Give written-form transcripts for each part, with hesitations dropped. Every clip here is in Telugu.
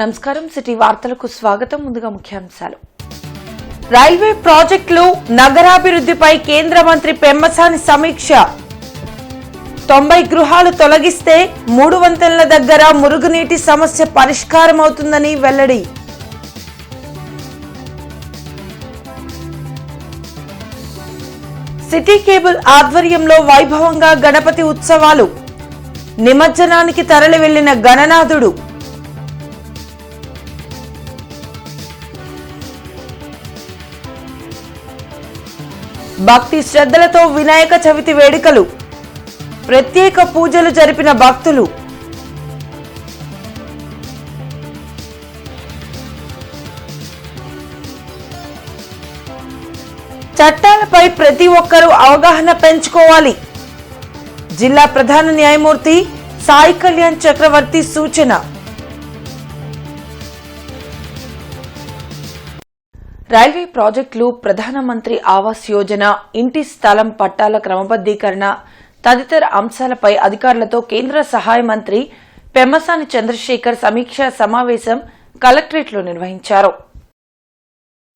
నమస్కారం సిటీ వార్తలకు స్వాగతం. ముందుగా ముఖ్యాంశాలు. రైల్వే ప్రాజెక్టులు నగరాభివృద్ధిపై కేంద్ర మంత్రి పెమ్మసాని సమీక్ష. 90 గృహాలు తొలగిస్తే 3 వంతెనల దగ్గర మురుగునీటి సమస్య పరిష్కారం అవుతుందని వెల్లడి. సిటీ కేబుల్ ఆధ్వర్యంలో వైభవంగా గణపతి ఉత్సవాలు. నిమజ్జనానికి తరలి వెళ్లిన గణనాథుడు. భక్తి శ్రద్ధలతో వినాయక చవితి వేడుకలు. ప్రత్యేక పూజలు జరిపిన భక్తులు. చట్టాలపై ప్రతి ఒక్కరూ అవగాహన పెంచుకోవాలి. జిల్లా ప్రధాన న్యాయమూర్తి సాయి కళ్యాణ్ చక్రవర్తి సూచన. రైల్వే ప్రాజెక్టులు, ప్రధానమంత్రి ఆవాస్ యోజన, ఇంటి స్థలం పట్టాల క్రమబద్దీకరణ తదితర అంశాలపై అధికారులతో కేంద్ర సహాయ మంత్రి పెమ్మసాని చంద్రశేఖర్ సమీక్షా సమావేశం కలెక్టరేట్లో నిర్వహించారు.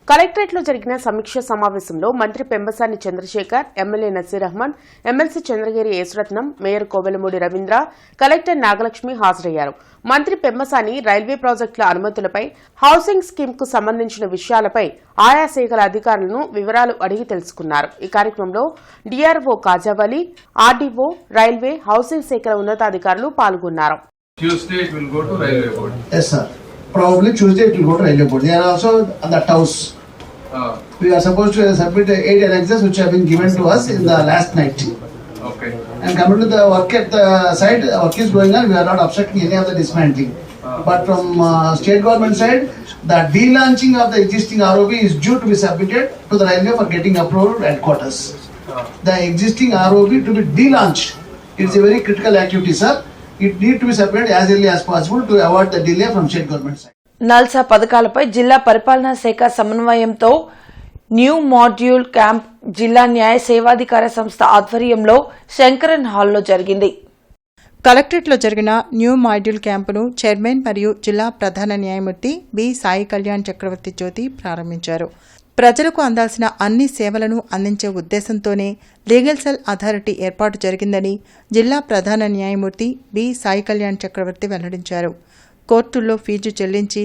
కలెక్టరేట్లో జరిగిన సమీక్ష సమావేశంలో మంత్రి Pemmasani Chandrasekhar, MLA Naseer Ahmed, MLC Chandragiri Yesuratnam, mayor Kovelamudi Ravindra, collector Nagalakshmi హాజరయ్యారు. మంత్రి పెమ్మసాని రైల్వే ప్రాజెక్టుల అనుమతులపై, హౌసింగ్ స్కీమ్ కు సంబంధించిన విషయాలపై ఆయా శాఖల అధికారులను వివరాలు అడిగి తెలుసుకున్నారు. ఈ కార్యక్రమంలో DRO Khajavali, RDO, railway, housing శాఖల ఉన్నతాధికారులు పాల్గొన్నారు. Probably Tuesday it will go to railway board. They are also at that house. We are supposed to submit 8 annexes which have been given to us in the last night. Okay. And coming to the work at the site, work is going on. We are not obstructing any of the dismantling. But from state government side, the de-launching of the existing ROB is due to be submitted to the railway for getting approved at quarters. The existing ROB to be de-launched. It's a very critical activity, sir. It need to be submitted as early as possible to avoid the delay from state government side. NALSA పథకాలపై జిల్లా పరిపాలనా శాఖ సమన్వయంతో న్యూ మాడ్యూల్ క్యాంప్ జిల్లా న్యాయ సేవాధికార సంస్థ ఆధ్వర్యంలో శంకరన్ హాల్లో జరిగింది. కలెక్టరేట్లో జరిగిన న్యూ మాడ్యూల్ క్యాంపును చైర్మన్ మరియు జిల్లా ప్రధాన న్యాయమూర్తి బి సాయి కళ్యాణ్ చక్రవర్తి జ్యోతి ప్రారంభించారు. ప్రజలకు అందాల్సిన అన్ని సేవలను అందించే ఉద్దేశంతోనే లీగల్ సెల్ అథారిటీ ఏర్పాటు జరిగిందని జిల్లా ప్రధాన న్యాయమూర్తి బి సాయి కళ్యాణ్ చక్రవర్తి వెల్లడించారు. కోర్టుల్లో ఫీజు చెల్లించి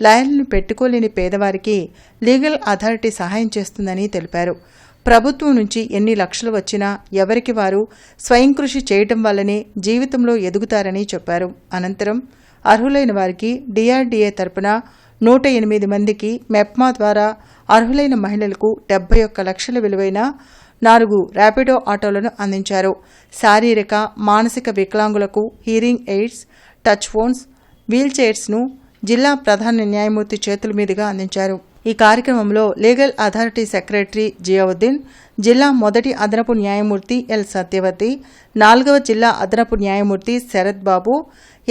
లాయర్లను పెట్టుకోలేని పేదవారికి లీగల్ అథారిటీ సహాయం చేస్తుందని తెలిపారు. ప్రభుత్వం నుంచి ఎన్ని లక్షలు వచ్చినా ఎవరికి వారు స్వయం కృషి చేయటం వల్లనే జీవితంలో ఎదుగుతారని చెప్పారు. అనంతరం అర్హులైన వారికి డిఆర్డీఏ తరపున 108 మందికి మెప్మా ద్వారా అర్హులైన మహిళలకు 71 లక్షల విలువైన 4 ర్యాపిడో ఆటోలను అందించారు. శారీరక, మానసిక వికలాంగులకు hearing aids, touch phones, wheel చైర్స్ను జిల్లా ప్రధాన న్యాయమూర్తి చేతుల మీదుగా అందించారు. ఈ కార్యక్రమంలో లీగల్ అథారిటీ సెక్రటరీ జియావుద్దీన్, జిల్లా మొదటి అదనపు న్యాయమూర్తి ఎల్ సత్యవతి, 4వ జిల్లా అదనపు న్యాయమూర్తి శరత్ బాబు,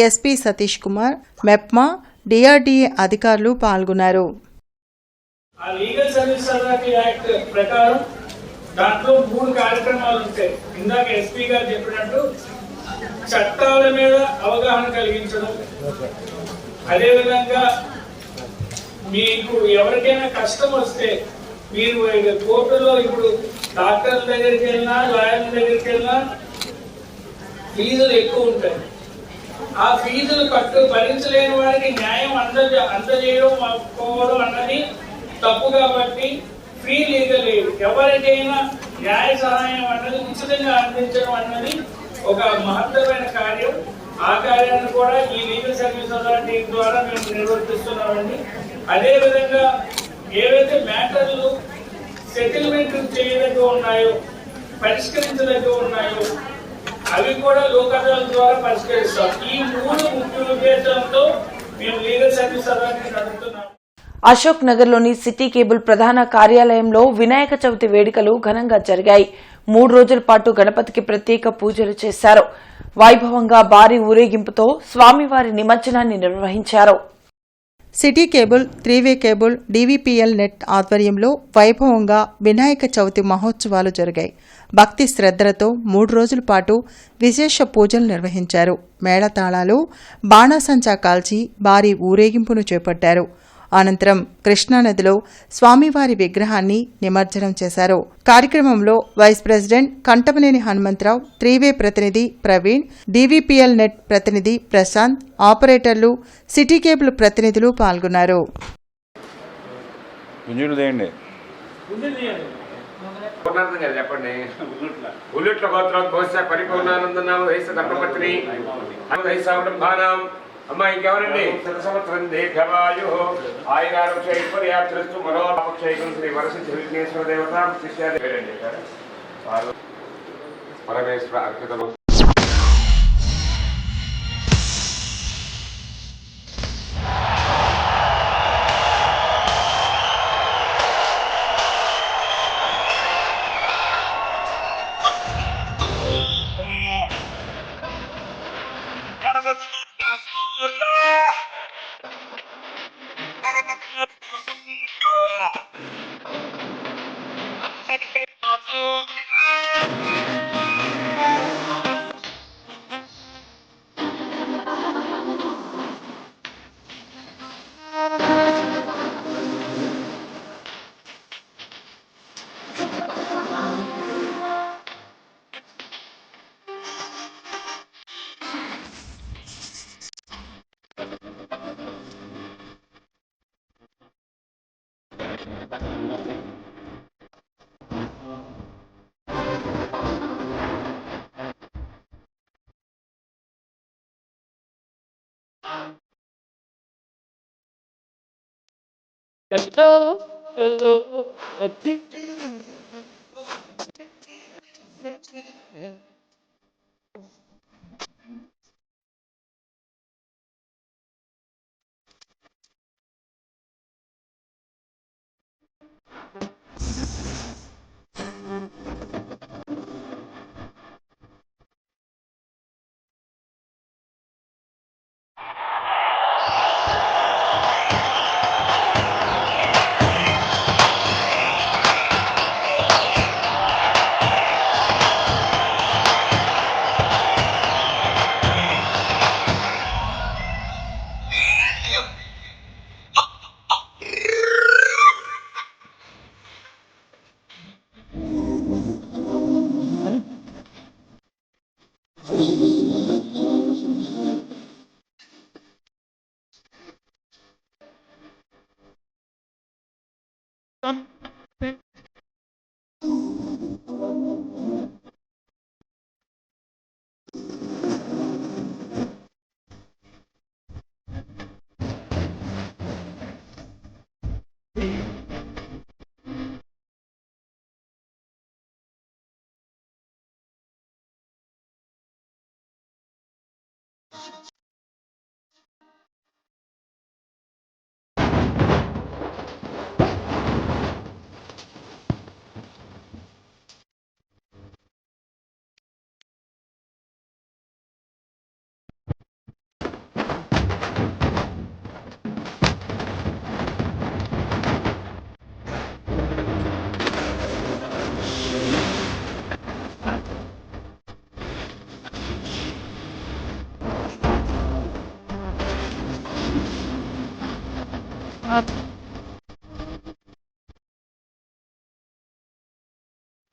ఎస్పీ సతీష్ కుమార్, మెప్మా, డిఆర్డీఏ అధికారులు పాల్గొన్నారు. ఆ లీగల్ సర్వీస్ అథారిటీ యాక్ట్ ప్రకారం దాంట్లో 3 కార్యక్రమాలు ఉంటాయి. ఇందాక ఎస్పీ గారు చెప్పినట్టు చట్టాల మీద అవగాహన కలిగించడం, అదేవిధంగా మీకు ఎవరికైనా కష్టం వస్తే మీరు కోర్టులో ఇప్పుడు డాక్టర్ల దగ్గరికి వెళ్ళినా, లాయర్ల దగ్గరికి వెళ్ళినా ఫీజులు ఎక్కువ ఉంటాయి. ఆ ఫీజులు భరించలేని వారికి న్యాయం అందజేయడం అన్నది తప్పు. కాబట్టి ఫ్రీ లీగల్ ఎయిడ్, ఎవరికైనా న్యాయ సహాయం అన్నది ఉచితంగా అందించడం అన్నది ఒక మహత్తరమైన కార్యం. ఆ కార్యాన్ని కూడా ఈ లీగల్ సర్వీస్ అథారిటీ ద్వారా మేము నిర్వర్తిస్తున్నామండి. అదేవిధంగా ఏవైతే మ్యాటర్లు సెటిల్మెంట్ చేయదగ్గ ఉన్నాయో, పరిష్కరించదగ్గ ఉన్నాయో అవి కూడా లోక్ అదాలత్ ద్వారా పరిష్కరిస్తాం. ఈ 3 ముఖ్య ఉద్దేశాలతో మేము లీగల్ సర్వీస్ అథారిటీ నడుపుతున్నాం. అశోక్ నగర్లోని సిటీ కేబుల్ ప్రధాన కార్యాలయంలో వినాయక చవితి వేడుకలు ఘనంగా జరిగాయి. 3 రోజుల పాటు గణపతికి ప్రత్యేక పూజలు చేశారు. వైభవంగా భారీ ఊరేగింపుతో స్వామివారి నిమజ్జనాన్ని నిర్వహించారు. సిటీ కేబుల్, 3-వే కేబుల్, DVPL నెట్ ఆధ్వర్యంలో వైభవంగా వినాయక చవితి మహోత్సవాలు జరిగాయి. భక్తి శ్రద్ధలతో 3 రోజుల పాటు విశేష పూజలు నిర్వహించారు. మేళతాళాలు, బాణాసంచా కాల్చి భారీ ఊరేగింపును చేపట్టారు. అనంతరం కృష్ణానదిలో స్వామివారి విగ్రహాన్ని నిమజ్జనం చేశారు. కార్యక్రమంలో వైస్ ప్రెసిడెంట్ కంటమనేని హనుమంతరావు, 3-వే ప్రతినిధి ప్రవీణ్, DVPL నెట్ ప్రతినిధి ప్రశాంత్, ఆపరేటర్లు, సిటీ కేబుల్ ప్రతినిధులు పాల్గొన్నారు. చెప్పండి. ఉల్లుట్ల గోత్రోద్భవస్య పరిపూర్ణానందనామ వయస ధర్మపత్ని వయసావడంభానాం. అమ్మ ఇంకెవరండి? సంవత్సరం దీర్ఘవాయు ఆయురారోగ్యైశ్వర్యాత్రస్తు మనోపక్షైకం శ్రీ వరసిద్ధి విఘ్నేశ్వర దేవత శిష్యాదేవి పరమేశ్వర అర్పితము.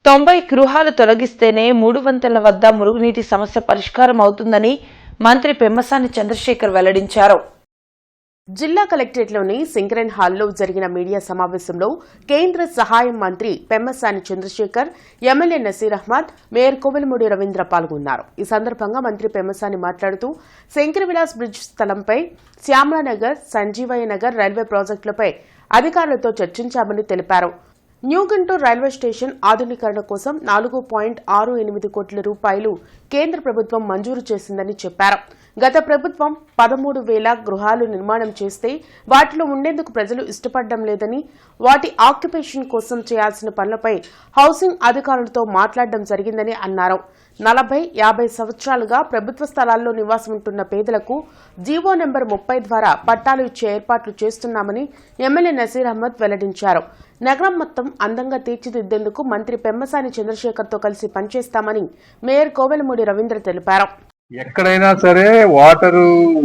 తొంభై గృహాలు తొలగిస్తేనే 3 వంతెనల వద్ద మురుగునీటి సమస్య పరిష్కారం అవుతుందని మంత్రి పెమ్మసాని చంద్రశేఖర్ వెల్లడించారు. జిల్లా కలెక్టరేట్లోని సింగరేన్ హాల్లో జరిగిన మీడియా సమావేశంలో కేంద్ర సహాయ మంత్రి పెమ్మసాని చంద్రశేఖర్, ఎమ్మెల్యే నసీర్ అహ్మద్, మేయర్ కోవెలమూడి రవీంద్ర పాల్గొన్నారు. ఈ సందర్భంగా మంత్రి పెమ్మసాని మాట్లాడుతూ శంకర్ విలాస్ బ్రిడ్జ్ స్థలంపై శ్యామలానగర్, సంజీవయ్య నగర్ రైల్వే ప్రాజెక్టులపై అధికారులతో చర్చించామని తెలిపారు. న్యూ గుంటూరు రైల్వే స్టేషన్ ఆధునీకరణ కోసం 4.68 కోట్ల రూపాయలు కేంద్ర ప్రభుత్వం మంజూరు చేసిందని చెప్పారు. గత ప్రభుత్వం 13,000 గృహాలు నిర్మాణం చేస్తే వాటిలో ఉండేందుకు ప్రజలు ఇష్టపడడం లేదని, వాటి ఆక్యుపేషన్ కోసం చేయాల్సిన పనులపై హౌసింగ్ అధికారులతో మాట్లాడడం జరిగిందని అన్నారు. 40-50 సంవత్సరాలుగా ప్రభుత్వ స్థలాల్లో నివాసం ఉంటున్న పేదలకు జీవో నెంబర్ 30 ద్వారా పట్టాలు ఇచ్చే ఏర్పాట్లు చేస్తున్నామని ఎమ్మెల్యే నసీర్ అహ్మద్ వెల్లడించారు. నగరం మొత్తం అందంగా తీర్చిదిద్దేందుకు మంత్రి పెమ్మసాని చంద్రశేఖర్తో కలిసి పనిచేస్తామని మేయర్ కోవెలమూడి రవీంద్ర తెలిపారు. ఎక్కడైనా సరే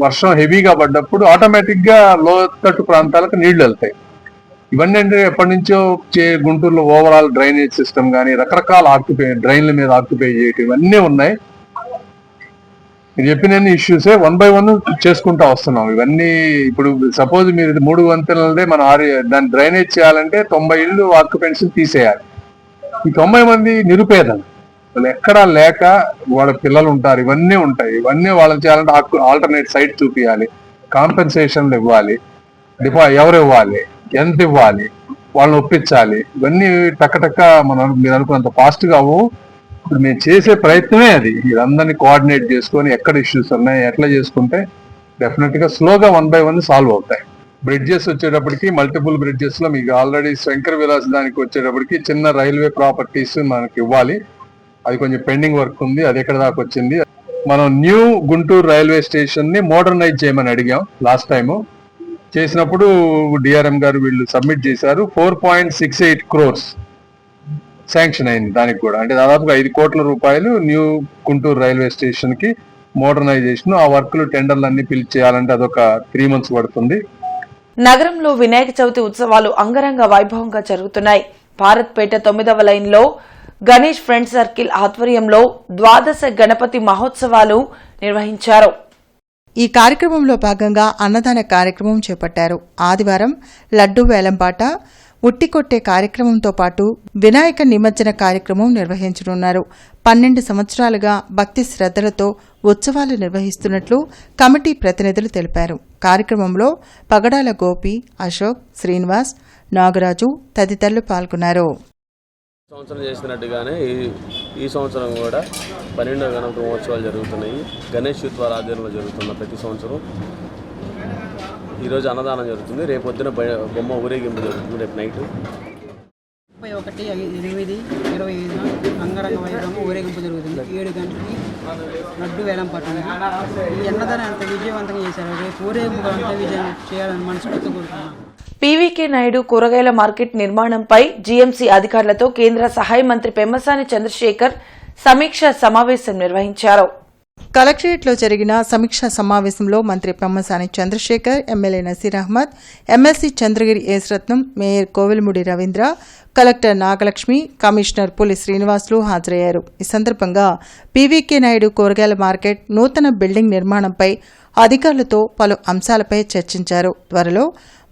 వర్షం హెవీగా పడ్డప్పుడు ఆటోమేటిక్ గా లోతట్టు ప్రాంతాలకు నీళ్లు వెళ్తాయి. ఇవన్నీ అంటే ఎప్పటి నుంచో గుంటూరులో ఓవరాల్ డ్రైనేజ్ సిస్టమ్ కానీ రకరకాల డ్రైన్ల మీద ఆక్యుపై చేయటం ఇవన్నీ ఉన్నాయి. మీరు చెప్పిన ఇష్యూసే 1 by 1 చేసుకుంటా వస్తున్నాం. ఇవన్నీ ఇప్పుడు సపోజ్ మీరు 3 వంతెనలదే మన దాన్ని డ్రైనేజ్ చేయాలంటే 90 ఇళ్ళు ఆక్యుపెన్సీ తీసేయాలి. ఈ 90 మంది నిరుపేదలు, వాళ్ళు ఎక్కడా లేక వాళ్ళ పిల్లలు ఉంటారు, ఇవన్నీ ఉంటాయి. ఇవన్నీ వాళ్ళని చేయాలంటే ఆల్టర్నేట్ సైట్ చూపించాలి, కాంపెన్సేషన్లు ఇవ్వాలి, ఎవరు ఇవ్వాలి, ఎంత ఇవ్వాలి, వాళ్ళని ఒప్పించాలి. ఇవన్నీ టక్క మీరు అనుకున్నంత ఫాస్ట్ గా అవ్వు. ఇప్పుడు మేము చేసే ప్రయత్నమే అది. వీళ్ళందరినీ కోఆర్డినేట్ చేసుకొని ఎక్కడ ఇష్యూస్ ఉన్నాయి ఎట్లా చేసుకుంటే డెఫినెట్ గా స్లోగా 1 by 1 సాల్వ్ అవుతాయి. బ్రిడ్జెస్ వచ్చేటప్పటికి మల్టిపుల్ బ్రిడ్జెస్ లో మీకు ఆల్రెడీ శంకర్ విలాస్ దానికి వచ్చేటప్పటికి చిన్న రైల్వే ప్రాపర్టీస్ మనకి ఇవ్వాలి. అది కొంచెం పెండింగ్ వర్క్ ఉంది, అది ఎక్కడ దాకా వచ్చింది. మనం న్యూ గుంటూరు రైల్వే స్టేషన్ ని మోడర్నైజ్ చేయమని అడిగాం లాస్ట్ టైము. చేసినప్పుడు డిఆర్ఎం గారు వీళ్ళు సబ్మిట్ చేశారు. 4.68 crores శాంక్షన్ అయింది దానికి కూడా. అంటే దాదాపుగా 5 కోట్ల రూపాయలు న్యూ గుంటూరు రైల్వే స్టేషన్ కి మోడర్నైజేషన్. ఆ వర్క్లు టెండర్లు అన్ని పిలిచి చేయాలంటే అదొక 3 months పడుతుంది. నగరంలో వినాయక చవితి ఉత్సవాలు అంగరంగ వైభవంగా జరుగుతున్నాయి. భారత్పేట 9వ లైన్లో గణేష్ ఫ్రెండ్ సర్కిల్ ఆధ్వర్యంలో ద్వాదశ గణపతి మహోత్సవాలు నిర్వహించారు. ఈ కార్యక్రమంలో భాగంగా అన్నదాన కార్యక్రమం చేపట్టారు. ఆదివారం లడ్డూ వేలంపాట, ఉట్టికొట్టే కార్యక్రమంతో పాటు వినాయక నిమజ్జన కార్యక్రమం నిర్వహించనున్నారు. 12 సంవత్సరాలుగా భక్తి శ్రద్ధలతో ఉత్సవాలు నిర్వహిస్తున్నట్లు కమిటీ ప్రతినిధులు తెలిపారు. కార్యక్రమంలో పగడాల గోపి, అశోక్, శ్రీనివాస్, నాగరాజు తదితరులు పాల్గొన్నారు. సంవత్సరం చేసినట్టుగానే ఈ సంవత్సరం కూడా 12వ గణపతి మహోత్సవాలు జరుగుతున్నాయి. గణేష్ యూత్ వారి ఆధ్వర్యంలో జరుగుతున్న ప్రతి సంవత్సరం ఈరోజు అన్నదానం జరుగుతుంది. రేపు పొద్దున బొమ్మ ఊరేగింపు జరుగుతుంది. రేపు నైట్ 31/8/2025 అంగరంగ వైభవంగా ఊరేగింపు జరుగుతుంది. 7 గంటలకి లడ్డు వేలం పట్టింది. ఈ అన్నదానం అంత విజయవంతంగా చేశారు. రేపు ఊరేగింపు అంత విజయం చేయాలని మనస్ఫూర్తి కోరుతున్నాను. పీవీకే నాయుడు కూరగాయల మార్కెట్ నిర్మాణంపై జీఎంసీ అధికారులతో కేంద్ర సహాయ మంత్రి పెమ్మసాని చంద్రశేఖర్ సమీక్షా సమావేశం నిర్వహించారు. కలెక్టరేట్లో జరిగిన సమీక్షా సమావేశంలో మంత్రి Pemmasani Chandrasekhar, MLA Naseer Ahmed, MLC Chandragiri Yesaratnam, mayor Kovelamudi Ravindra, collector Nagalakshmi, commissioner Puli Srinivasulu హాజరయ్యారు. ఈ సందర్భంగా పీవీకే నాయుడు కూరగాయల మార్కెట్ నూతన బిల్డింగ్ నిర్మాణంపై అధికారులతో పలు అంశాలపై చర్చించారు. త్వరలో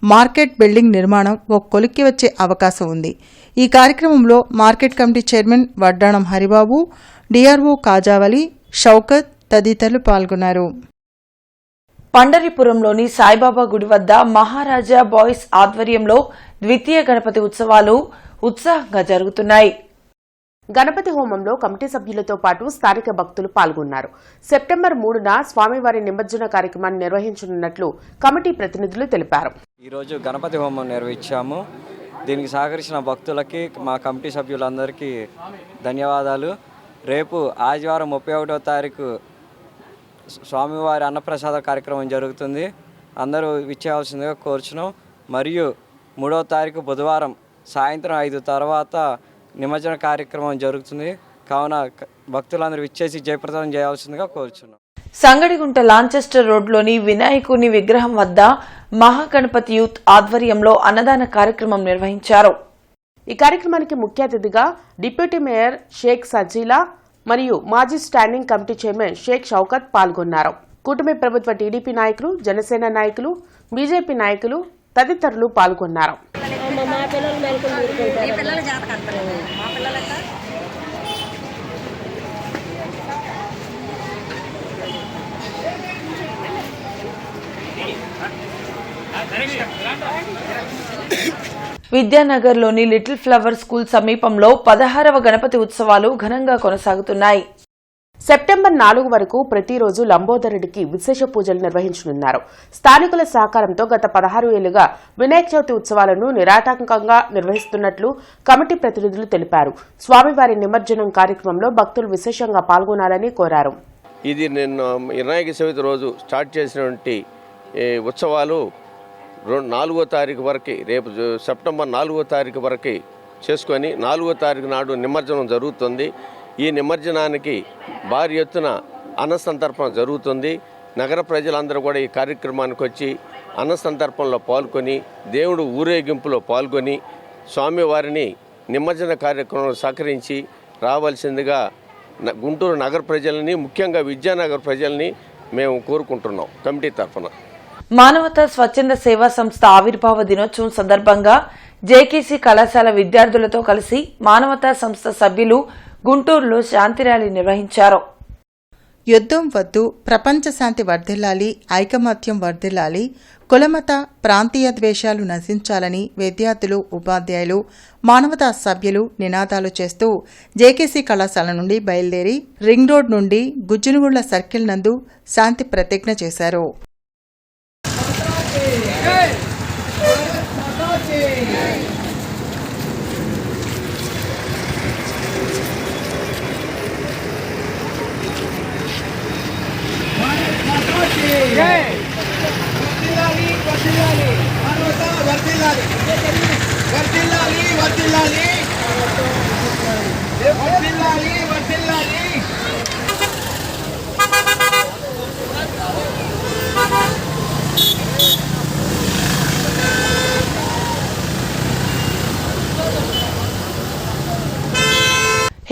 మార్కెట్ బిల్డింగ్ నిర్మాణం ఓ కొలిక్కి వచ్చే అవకాశం ఉంది. ఈ కార్యక్రమంలో మార్కెట్ కమిటీ చైర్మన్ వడ్డాణం హరిబాబు, డిఆర్ఓ కాజావలి, షౌకత్ తదితరులు పాల్గొన్నారు. పండరిపురంలోని సాయిబాబా గుడి వద్ద మహారాజా బాయ్స్ ఆధ్వర్యంలో ద్వితీయ గణపతి ఉత్సవాలు ఉత్సాహంగా జరుగుతున్నాయి. గణపతి హోమంలో కమిటీ సభ్యులతో పాటు స్థానిక భక్తులు పాల్గొన్నారు. సెప్టెంబర్ 3న స్వామివారి నిమజ్జన కార్యక్రమాన్ని నిర్వహించనున్నట్లు కమిటీ ప్రతినిధులు తెలిపారు. ఈరోజు గణపతి హోమం నిర్వహించాము. దీనికి సహకరించిన భక్తులకి, మా కమిటీ సభ్యులందరికీ ధన్యవాదాలు. రేపు ఆదివారం 31వ తారీఖు స్వామివారి అన్నప్రసాద కార్యక్రమం జరుగుతుంది. అందరూ విచ్చేయవలసిందిగా కోరుచున్నాం. మరియు 3వ తారీఖు బుధవారం సాయంత్రం 5 తర్వాత నిమజ్జన కార్యక్రమం జరుగుతుంది. కావున భక్తులందరూ విచ్చేసి జయప్రదం చేయాల్సిందిగా కోరుచున్నాం. సంగడిగుంట లాంచెస్టర్ రోడ్లోని వినాయకుని విగ్రహం వద్ద మహాగణపతి యూత్ ఆధ్వర్యంలో అన్నదాన కార్యక్రమం నిర్వహించారు. ఈ కార్యక్రమానికి ముఖ్య అతిథిగా డిప్యూటీ మేయర్ షేక్ సజీలా మరియు మాజీ standing committee chairman Shaik Shaukat పాల్గొన్నారు. కూటమి ప్రభుత్వ టీడీపీ నాయకులు, జనసేన నాయకులు, బీజేపీ నాయకులు తదితరులు పాల్గొన్నారు. విద్యానగర్లోని లిటిల్ ఫ్లవర్ స్కూల్ సమీపంలో 16వ గణపతి ఉత్సవాలు ఘనంగా కొనసాగుతున్నాయి. సెప్టెంబర్ 4 వరకు ప్రతిరోజు లంబోదరుడికి విశేష పూజలు నిర్వహించనున్నారు. స్థానికుల సహకారంతో గత 16 ఏళ్లుగా వినాయక చవితి ఉత్సవాలను నిరాటంకంగా నిర్వహిస్తున్నట్లు కమిటీ ప్రతినిధులు తెలిపారు. స్వామివారి నిమజ్జనం కార్యక్రమంలో భక్తులు విశేషంగా పాల్గొనాలని కోరారు. ఇది నిన్న వినాయక చవితి రోజు స్టార్ట్ చేసినటువంటి ఉత్సవాలు 4వ తారీఖు వరకు, రేపు సెప్టెంబర్ 4వ తారీఖు వరకు చేసుకొని 4వ తారీఖు నాడు నిమజ్జనం జరుగుతుంది. ఈ నిమజ్జనానికి భారీ ఎత్తున అన్నసంతర్పణ జరుగుతుంది. నగర ప్రజలందరూ కూడా ఈ కార్యక్రమానికి వచ్చి అన్నసంతర్పణలో పాల్గొని దేవుడు ఊరేగింపులో పాల్గొని స్వామివారిని నిమజ్జన కార్యక్రమంలో సహకరించి రావాల్సిందిగా గుంటూరు నగర ప్రజలని, ముఖ్యంగా విద్యానగర్ ప్రజల్ని మేము కోరుకుంటున్నాం కమిటీ తరఫున. మానవతా స్వచ్ఛంద సేవా సంస్థ ఆవిర్భావ దినోత్సవం సందర్భంగా జేకేసీ కళాశాల విద్యార్థులతో కలిసి మానవతా సంస్థ సభ్యులు గుంటూరులో శాంతి ర్యాలీ నిర్వహించారు. యుద్ధం వద్దు, ప్రపంచ శాంతి వర్ధిల్లాలి, ఐకమత్యం వర్ధిల్లాలి, కులమత ప్రాంతీయ ద్వేషాలు నశించాలని విద్యార్థులు, ఉపాధ్యాయులు, మానవతా సభ్యులు నినాదాలు చేస్తూ జేకేసీ కళాశాల నుండి బయలుదేరి రింగ్ రోడ్ నుండి గుజ్జునుగుళ్ల సర్కిల్ నందు శాంతి ప్రతిజ్ఞ చేశారు.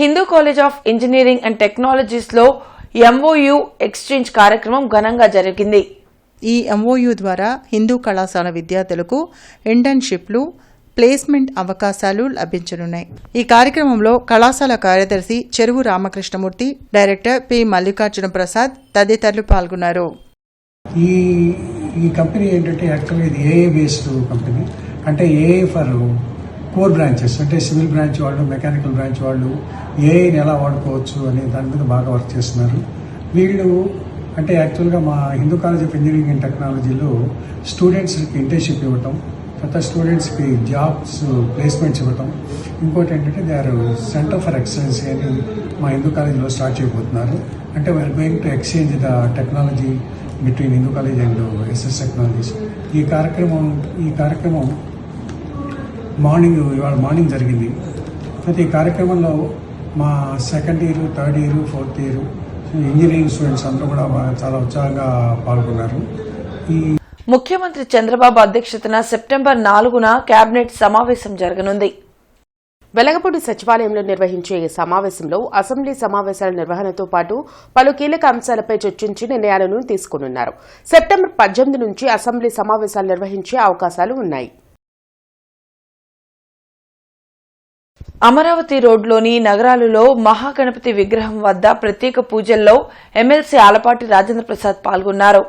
Hindu college of engineering and technologies లో MOU ఎక్స్చేంజ్ కార్యక్రమం ఘనంగా జరిగింది. ఈ MOU ద్వారా హిందూ కళాశాల విద్యార్థులకు ఇంటర్న్షిప్లు, ప్లేస్మెంట్ అవకాశాలు లభించనున్నాయి. ఈ కార్యక్రమంలో కళాశాల కార్యదర్శి చెరువు రామకృష్ణమూర్తి, డైరెక్టర్ పి మల్లికార్జున ప్రసాద్ తదితరులు పాల్గొన్నారు. ఈ కంపెనీ ఏంటంటే యాక్చువల్గా ఇది ఏఏ బేస్డ్ కంపెనీ. అంటే ఏఏ ఫర్ కోర్ బ్రాంచెస్, అంటే సివిల్ బ్రాంచ్ వాళ్ళు, మెకానికల్ బ్రాంచ్ వాళ్ళు ఏఐని ఎలా వాడుకోవచ్చు అనే దాని మీద బాగా వర్క్ చేస్తున్నారు. వీళ్ళు అంటే యాక్చువల్గా మా Hindu college of engineering and టెక్నాలజీలో స్టూడెంట్స్కి ఇంటర్న్షిప్ ఇవ్వటం, తర్వాత స్టూడెంట్స్కి జాబ్స్ ప్లేస్మెంట్స్ ఇవ్వటం. ఇంకోటి ఏంటంటే they are center for excellency అని మా హిందూ కాలేజీలో స్టార్ట్ చేయబోతున్నారు. అంటే we are going to exchange the technology between Hindu college and SS technologies. ఈ కార్యక్రమం ఇవాళ మార్నింగ్ జరిగింది. అయితే ఈ కార్యక్రమంలో మా second year, third year, fourth year engineering students అందరూ కూడా చాలా ఉత్సాహంగా పాల్గొన్నారు. ముఖ్యమంత్రి చంద్రబాబు అధ్యక్షతన సెప్టెంబర్ 4న కేబినెట్ సమావేశం జరగనుంది. వెలగపూడి సచివాలయంలో నిర్వహించే ఈ సమావేశంలో అసెంబ్లీ సమావేశాల నిర్వహణతో పాటు పలు కీలక అంశాలపై చర్చించి నిర్ణయాలను తీసుకునున్నారు. సెప్టెంబర్ 18 నుంచి అసెంబ్లీ సమావేశాలు నిర్వహించే అవకాశాలు ఉన్నాయి. అమరావతి రోడ్లోని నగరాలలో మహాగణపతి విగ్రహం వద్ద ప్రత్యేక పూజల్లో ఎమ్మెల్సీ ఆలపాటి రాజేంద్ర ప్రసాద్ పాల్గొన్నారు.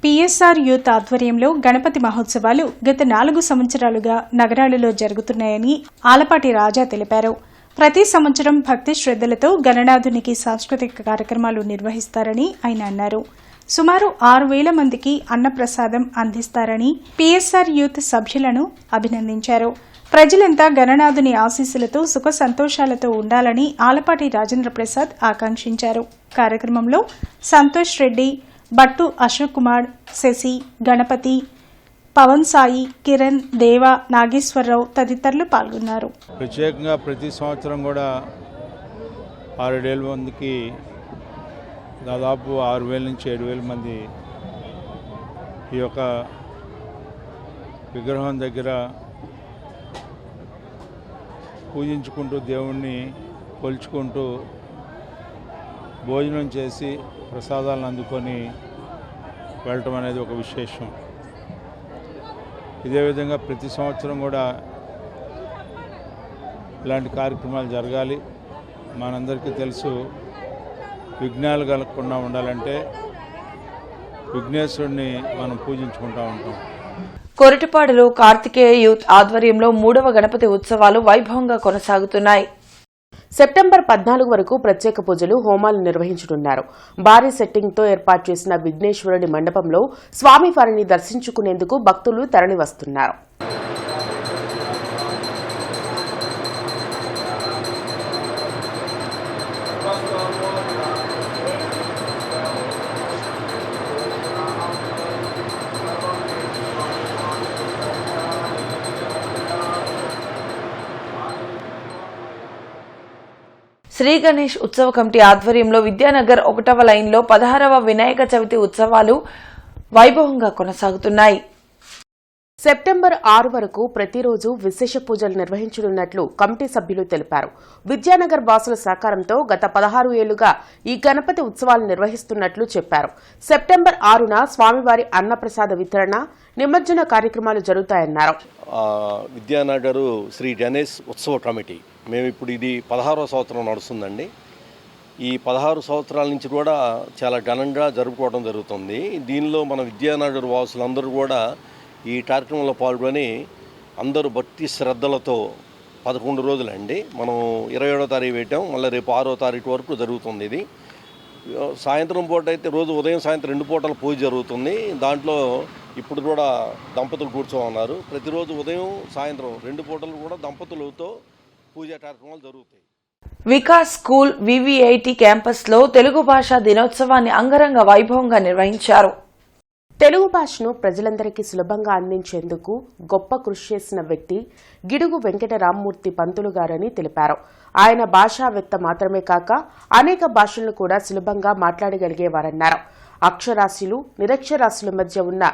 PSR యూత్ ఆధ్వర్యంలో గణపతి మహోత్సవాలు గత 4 సంవత్సరాలుగా నగరాలలో జరుగుతున్నాయని ఆలపాటి రాజా తెలిపారు. ప్రతి సంవత్సరం భక్తి శ్రద్దలతో గణనాథునికి సాంస్కృతిక కార్యక్రమాలు నిర్వహిస్తారని ఆయన అన్నారు. సుమారు 6,000 మందికి అన్నప్రసాదం అందిస్తారని PSR యూత్ సభ్యులను అభినందించారు. ప్రజలంతా గణనాథుని ఆశీస్సులతో సుఖ సంతోషాలతో ఉండాలని ఆలపాటి రాజేంద్ర ప్రసాద్ ఆకాంక్షించారు. కార్యక్రమంలో సంతోష్ రెడ్డి, బట్టు అశోక్ కుమార్, శశి, గణపతి, పవన్ సాయి, కిరణ్, దేవ, నాగేశ్వరరావు తదితరులు పాల్గొన్నారు. ప్రత్యేకంగా ప్రతి సంవత్సరం కూడా 6,000 మందికి దాదాపు 6,000 నుంచి 7,000 మంది ఈ యొక్క విగ్రహం దగ్గర పూజించుకుంటూ దేవుణ్ణి కొలుచుకుంటూ భోజనం చేసి ప్రసాదాలను అందుకొని వెళ్ళటం అనేది ఒక విశేషం. ఇదే విధంగా ప్రతి సంవత్సరం కూడా ఇలాంటి కార్యక్రమాలు జరగాలి. మనందరికీ తెలుసు, విఘ్నాలు కలగకుండా ఉండాలంటే విఘ్నేశ్వరుడిని మనం పూజించుకుంటూ ఉంటాం. కొరటిపాడులో కార్తికేయ యూత్ ఆధ్వర్యంలో 3వ గణపతి ఉత్సవాలు వైభవంగా కొనసాగుతున్నాయి. సెప్టెంబర్ 14 వరకు ప్రత్యేక పూజలు, హోమాలు నిర్వహించనున్నారు. భారీ సెట్టింగ్తో ఏర్పాటు చేసిన విఘ్నేశ్వరుడి మండపంలో స్వామివారిని దర్శించుకునేందుకు భక్తులు తరలివస్తున్నారు. శ్రీ గణేష్ ఉత్సవ కమిటీ ఆధ్వర్యంలో విద్యానగర్ 1వ లైన్లో 16వ వినాయక చవితి ఉత్సవాలు వైభవంగా కొనసాగుతున్నాయి. సెప్టెంబర్ 6 వరకు ప్రతిరోజు విశేష పూజలు నిర్వహించనున్నట్లు కమిటీ సభ్యులు తెలిపారు. విద్యానగర్ వాసుల సహకారంతో గత 16 ఏళ్లుగా ఈ గణపతి ఉత్సవాలు నిర్వహిస్తున్నట్లు చెప్పారు. సెప్టెంబర్ 6న స్వామివారి అన్నప్రసాద వితరణ, నిమజ్జన కార్యక్రమాలు జరుగుతాయన్నారు. విద్యానగర్ శ్రీ గణేష్ ఉత్సవ కమిటీ మేము ఇప్పుడు ఇది 16వ సంవత్సరం నడుస్తుందండి. ఈ 16 సంవత్సరాల నుంచి కూడా చాలా ఘనంగా జరుపుకోవడం జరుగుతుంది. దీనిలో మన విద్యానగర్ వాసులందరూ కూడా ఈ కార్యక్రమంలో పాల్గొని అందరూ భక్తి శ్రద్ధలతో 11 రోజులండి. మనం 27వ తారీఖు పెట్టాం, మళ్ళీ రేపు 6వ తారీఖు వరకు జరుగుతుంది. ఇది సాయంత్రం పూట అయితే రోజు ఉదయం సాయంత్రం 2 పూటల పూజ జరుగుతుంది. దాంట్లో ఇప్పుడు కూడా దంపతులు కూర్చోమన్నారు. ప్రతిరోజు ఉదయం సాయంత్రం 2 పూటలు కూడా దంపతులతో పూజా కార్యక్రమాలు జరుగుతాయి. వికాస్ స్కూల్ వివిఐటి క్యాంపస్లో తెలుగు భాషా దినోత్సవాన్ని అంగరంగ వైభవంగా నిర్వహించారు. తెలుగు భాషను ప్రజలందరికీ సులభంగా అందించేందుకు గొప్ప కృషి చేసిన వ్యక్తి గిడుగు వెంకట రామ్మూర్తి పంతులు గారని తెలిపారు. ఆయన భాషావేత్త మాత్రమే కాక అనేక భాషలను కూడా సులభంగా మాట్లాడగలిగేవారన్నారు. అక్షరాస్యులు, నిరక్షరాస్యుల మధ్య ఉన్న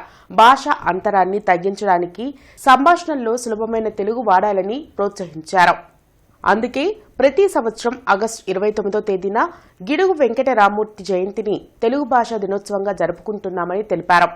భాష అంతరాన్ని తగ్గించడానికి సంభాషణల్లో సులభమైన తెలుగు వాడాలని ప్రోత్సహించారు. అందుకే ప్రతి సంవత్సరం ఆగస్టు 29వ తేదీన గిడుగు వెంకట రామ్మూర్తి జయంతిని తెలుగు భాషా దినోత్సవంగా జరుపుకుంటున్నామని తెలిపారు.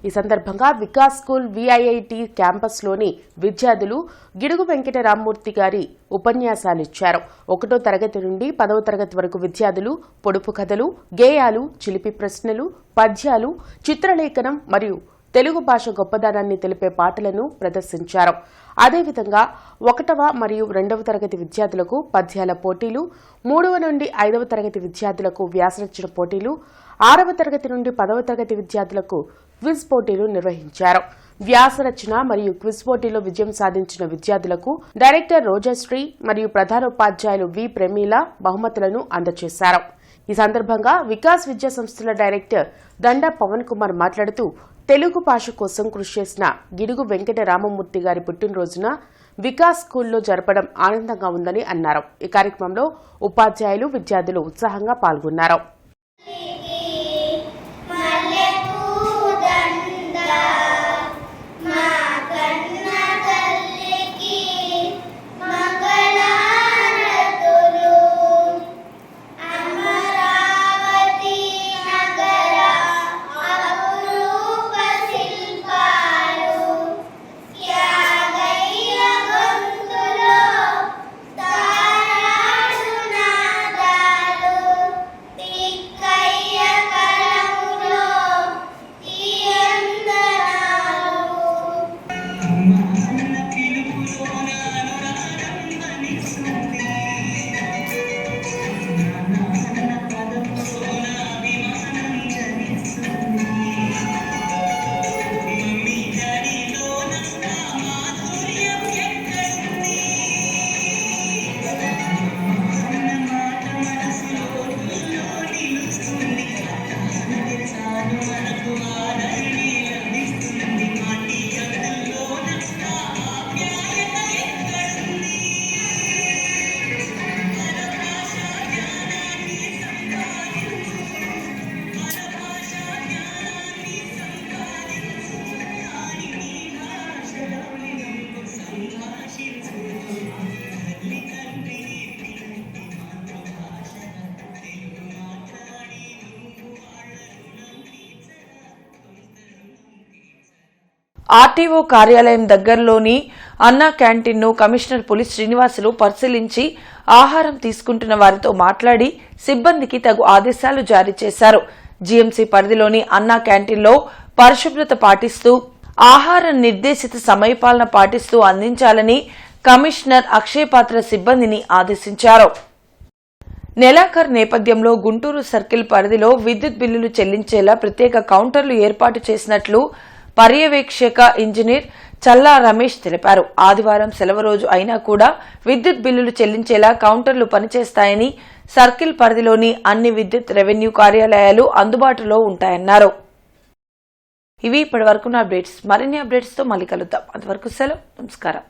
ఈ సందర్భంగా వికాస్ స్కూల్ విఐఐటి క్యాంపస్లోని విద్యార్థులు గిడుగు వెంకట రామ్మూర్తి గారి ఉపన్యాసాలిచ్చారు. 1వ తరగతి నుండి 10వ తరగతి వరకు విద్యార్థులు పొడుపు కథలు, గేయాలు, చిలిపి ప్రశ్నలు, పద్యాలు, చిత్రలేఖనం మరియు తెలుగు భాష గొప్పదనాన్ని తెలిపే పాటలను ప్రదర్శించారు. అదేవిధంగా 1వ మరియు 2వ తరగతి విద్యార్థులకు పద్యాల పోటీలు, 3వ నుండి 5వ తరగతి విద్యార్థులకు వ్యాసరచన పోటీలు, 6వ తరగతి నుండి 10వ తరగతి విద్యార్థులకు క్విజ్ పోటీలు నిర్వహించారు. వ్యాసరచన మరియు క్విజ్ పోటీలో విజయం సాధించిన విద్యార్థులకు డైరెక్టర్ రోజశ్రీ మరియు ప్రధానోపాధ్యాయులు వి ప్రమీల బహుమతులను అందజేశారు. ఈ సందర్భంగా వికాస్ విద్యా సంస్థల డైరెక్టర్ దండా పవన్ కుమార్ మాట్లాడుతూ తెలుగు భాష కోసం కృషి చేసిన గిడుగు వెంకట రామమూర్తి గారి పుట్టినరోజున వికాస్ స్కూల్లో జరపడం ఆనందంగా ఉందని అన్నారు. ఈ కార్యక్రమంలో ఉపాధ్యాయులు, విద్యార్థులు ఉత్సాహంగా పాల్గొన్నారు. ఆర్టీఓ కార్యాలయం దగ్గరలోని అన్నా క్యాంటీన్ను కమిషనర్ పులి శ్రీనివాసులు పరిశీలించి ఆహారం తీసుకుంటున్న వారితో మాట్లాడి సిబ్బందికి తగు ఆదేశాలు జారీ చేశారు. జీఎంసీ పరిధిలోని అన్నా క్యాంటీన్లో పరిశుభ్రత పాటిస్తూ ఆహారం నిర్దేశిత సమయపాలన పాటిస్తూ అందించాలని కమిషనర్ అక్షయ్ పాత్ర సిబ్బందిని ఆదేశించారు. నెలాఖరు నేపథ్యంలో గుంటూరు సర్కిల్ పరిధిలో విద్యుత్ బిల్లులు చెల్లించేలా ప్రత్యేక కౌంటర్లు ఏర్పాటు చేసినట్లు పర్యవేక్షక ఇంజనీర్ చల్లా రమేష్ తెలిపారు. ఆదివారం సెలవు రోజు అయినా కూడా విద్యుత్ బిల్లులు చెల్లించేలా కౌంటర్లు పనిచేస్తాయని, సర్కిల్ పరిధిలోని అన్ని విద్యుత్ రెవెన్యూ కార్యాలయాలు అందుబాటులో ఉంటాయన్నారు. ఇవి ఇప్పటివరకున్న అప్డేట్స్. మరిన్ని అప్డేట్స్ తో మళ్ళీ కలుద్దాం. అంతవరకు సెలవు. నమస్కారం.